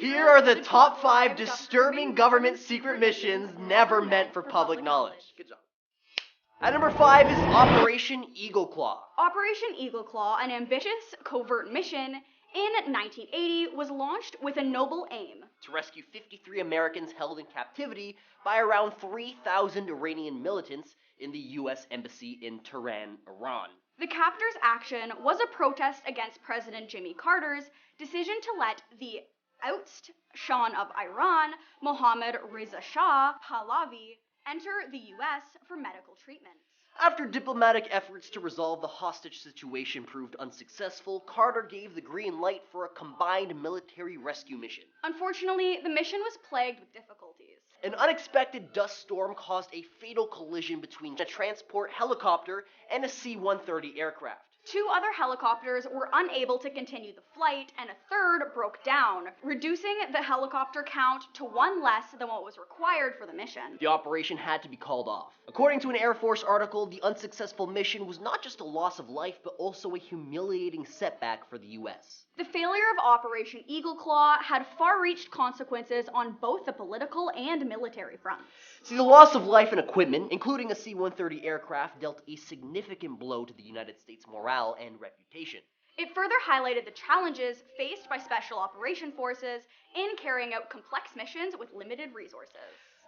Here are the top 5 disturbing government secret missions never meant for public knowledge. Good job. At number 5 is Operation Eagle Claw. Operation Eagle Claw, an ambitious, covert mission in 1980, was launched with a noble aim: to rescue 53 Americans held in captivity by around 3,000 Iranian militants in the U.S. Embassy in Tehran, Iran. The captors' action was a protest against President Jimmy Carter's decision to let the oust Shah of Iran, Mohammad Reza Shah Pahlavi, enter the U.S. for medical treatment. After diplomatic efforts to resolve the hostage situation proved unsuccessful, Carter gave the green light for a combined military rescue mission. Unfortunately, the mission was plagued with difficulties. An unexpected dust storm caused a fatal collision between a transport helicopter and a C-130 aircraft. 2 other helicopters were unable to continue the flight, and a third broke down, reducing the helicopter count to 1 less than what was required for the mission. The operation had to be called off. According to an Air Force article, the unsuccessful mission was not just a loss of life, but also a humiliating setback for the U.S. The failure of Operation Eagle Claw had far-reached consequences on both the political and military fronts. See, the loss of life and equipment, including a C-130 aircraft, dealt a significant blow to the United States' morale and reputation. It further highlighted the challenges faced by Special Operation Forces in carrying out complex missions with limited resources.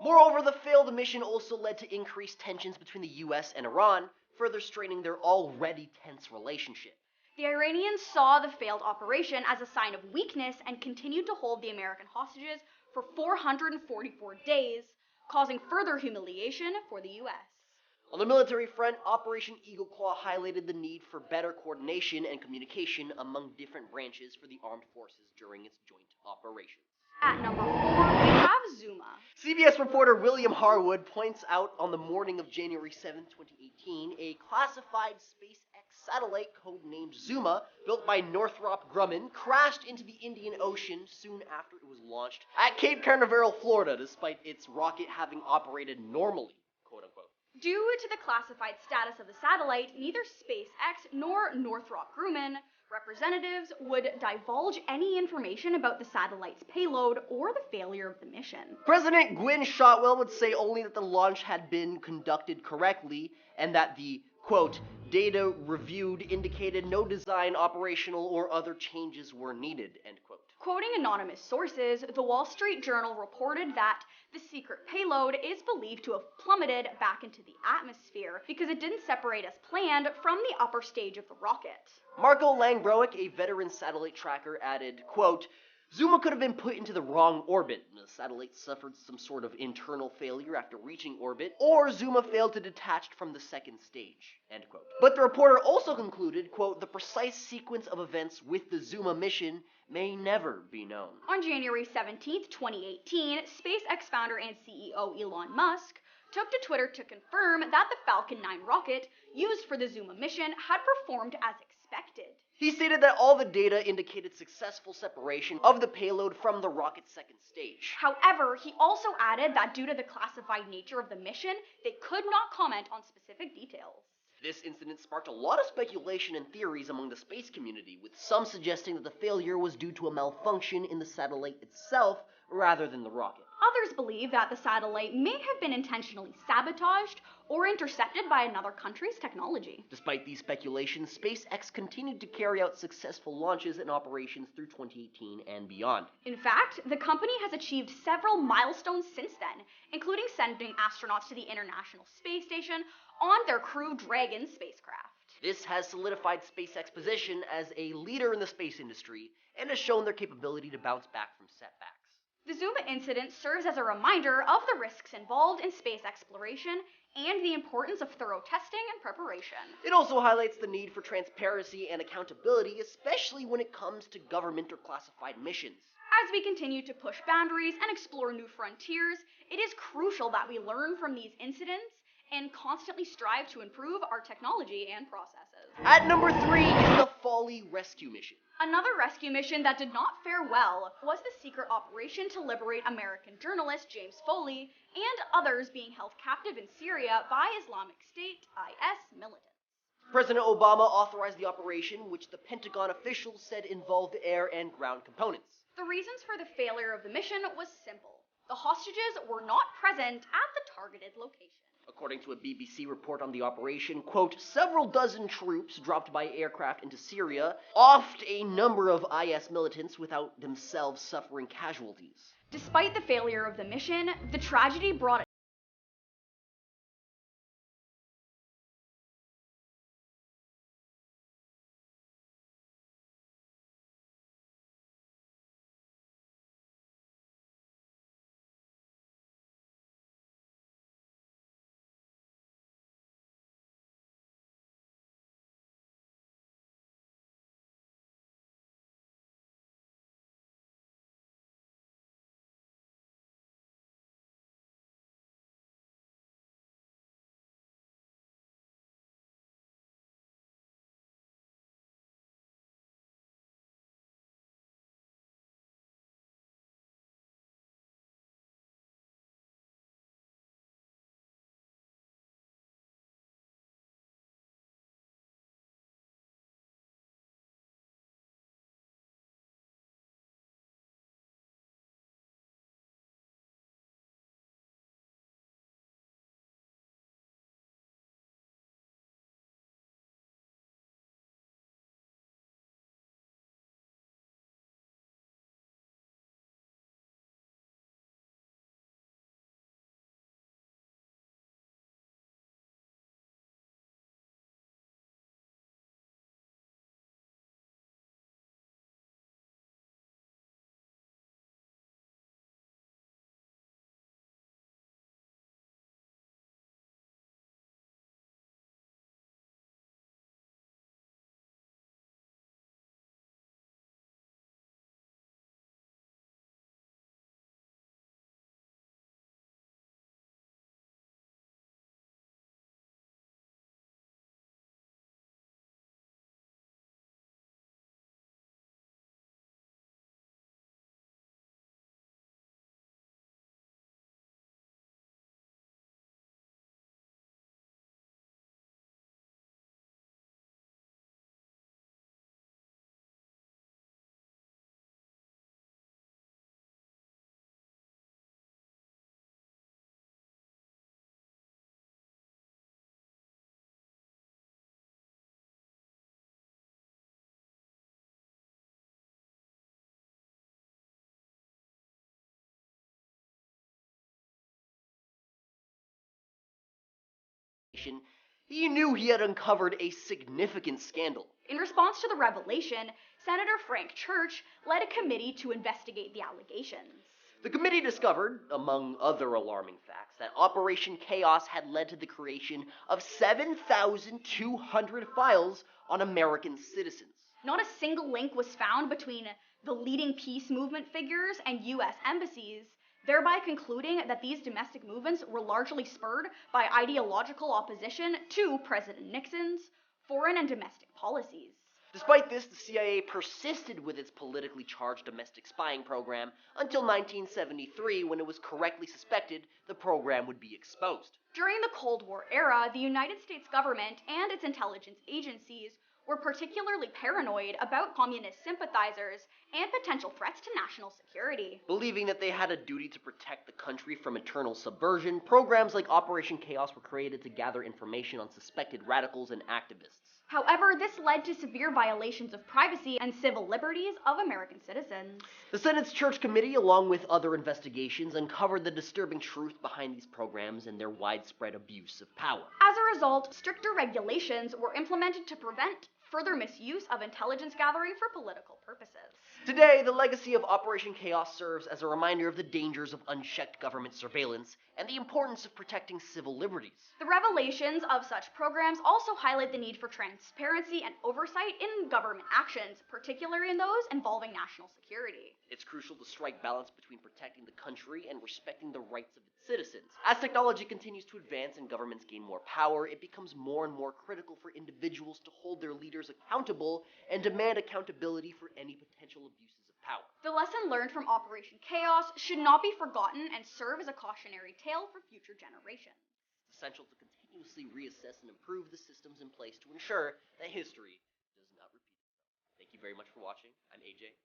Moreover, the failed mission also led to increased tensions between the U.S. and Iran, further straining their already tense relationship. The Iranians saw the failed operation as a sign of weakness and continued to hold the American hostages for 444 days, causing further humiliation for the U.S. On the military front, Operation Eagle Claw highlighted the need for better coordination and communication among different branches for the armed forces during its joint operations. At number 4, we have Zuma. CBS reporter William Harwood points out on the morning of January 7, 2018, a classified SpaceX satellite codenamed Zuma, built by Northrop Grumman, crashed into the Indian Ocean soon after it was launched at Cape Canaveral, Florida, despite its rocket having operated normally, quote-unquote. Due to the classified status of the satellite, neither SpaceX nor Northrop Grumman representatives would divulge any information about the satellite's payload or the failure of the mission. President Gwynne Shotwell would say only that the launch had been conducted correctly and that the, quote, data reviewed indicated no design, operational, or other changes were needed, end quote. Quoting anonymous sources, the Wall Street Journal reported that the secret payload is believed to have plummeted back into the atmosphere because it didn't separate as planned from the upper stage of the rocket. Marco Langbroek, a veteran satellite tracker, added, quote, Zuma could have been put into the wrong orbit. The satellite suffered some sort of internal failure after reaching orbit, or Zuma failed to detach from the second stage, end quote. But the reporter also concluded, quote, the precise sequence of events with the Zuma mission may never be known. On January 17th, 2018, SpaceX founder and CEO Elon Musk took to Twitter to confirm that the Falcon 9 rocket used for the Zuma mission had performed as expected. He stated that all the data indicated successful separation of the payload from the rocket's second stage. However, he also added that due to the classified nature of the mission, they could not comment on specific details. This incident sparked a lot of speculation and theories among the space community, with some suggesting that the failure was due to a malfunction in the satellite itself rather than the rocket. Others believe that the satellite may have been intentionally sabotaged or intercepted by another country's technology. Despite these speculations, SpaceX continued to carry out successful launches and operations through 2018 and beyond. In fact, the company has achieved several milestones since then, including sending astronauts to the International Space Station on their Crew Dragon spacecraft. This has solidified SpaceX's position as a leader in the space industry and has shown their capability to bounce back from setbacks. The Zuma incident serves as a reminder of the risks involved in space exploration and the importance of thorough testing and preparation. It also highlights the need for transparency and accountability, especially when it comes to government or classified missions. As we continue to push boundaries and explore new frontiers, it is crucial that we learn from these incidents and constantly strive to improve our technology and processes. At number 3 is the Foley rescue mission. Another rescue mission that did not fare well was the secret operation to liberate American journalist James Foley and others being held captive in Syria by Islamic State IS militants. President Obama authorized the operation, which the Pentagon officials said involved air and ground components. The reasons for the failure of the mission was simple. The hostages were not present at the targeted location. According to a BBC report on the operation, quote, several dozen troops dropped by aircraft into Syria, offed a number of IS militants without themselves suffering casualties. Despite the failure of the mission, the tragedy brought He knew he had uncovered a significant scandal. In response to the revelation, Senator Frank Church led a committee to investigate the allegations. The committee discovered, among other alarming facts, that Operation Chaos had led to the creation of 7,200 files on American citizens. Not a single link was found between the leading peace movement figures and U.S. embassies, thereby concluding that these domestic movements were largely spurred by ideological opposition to President Nixon's foreign and domestic policies. Despite this, the CIA persisted with its politically charged domestic spying program until 1973, when it was correctly suspected the program would be exposed. During the Cold War era, the United States government and its intelligence agencies were particularly paranoid about communist sympathizers and potential threats to national security. Believing that they had a duty to protect the country from internal subversion, programs like Operation Chaos were created to gather information on suspected radicals and activists. However, this led to severe violations of privacy and civil liberties of American citizens. The Senate's Church Committee, along with other investigations, uncovered the disturbing truth behind these programs and their widespread abuse of power. As a result, stricter regulations were implemented to prevent further misuse of intelligence gathering for political purposes. Today, the legacy of Operation Chaos serves as a reminder of the dangers of unchecked government surveillance and the importance of protecting civil liberties. The revelations of such programs also highlight the need for transparency and oversight in government actions, particularly in those involving national security. It's crucial to strike balance between protecting the country and respecting the rights of its citizens. As technology continues to advance and governments gain more power, it becomes more and more critical for individuals to hold their leaders accountable and demand accountability for any potential abuses of power. The lesson learned from Operation Chaos should not be forgotten and serve as a cautionary tale for future generations. It's essential to continuously reassess and improve the systems in place to ensure that history does not repeat itself. Thank you very much for watching. I'm AJ.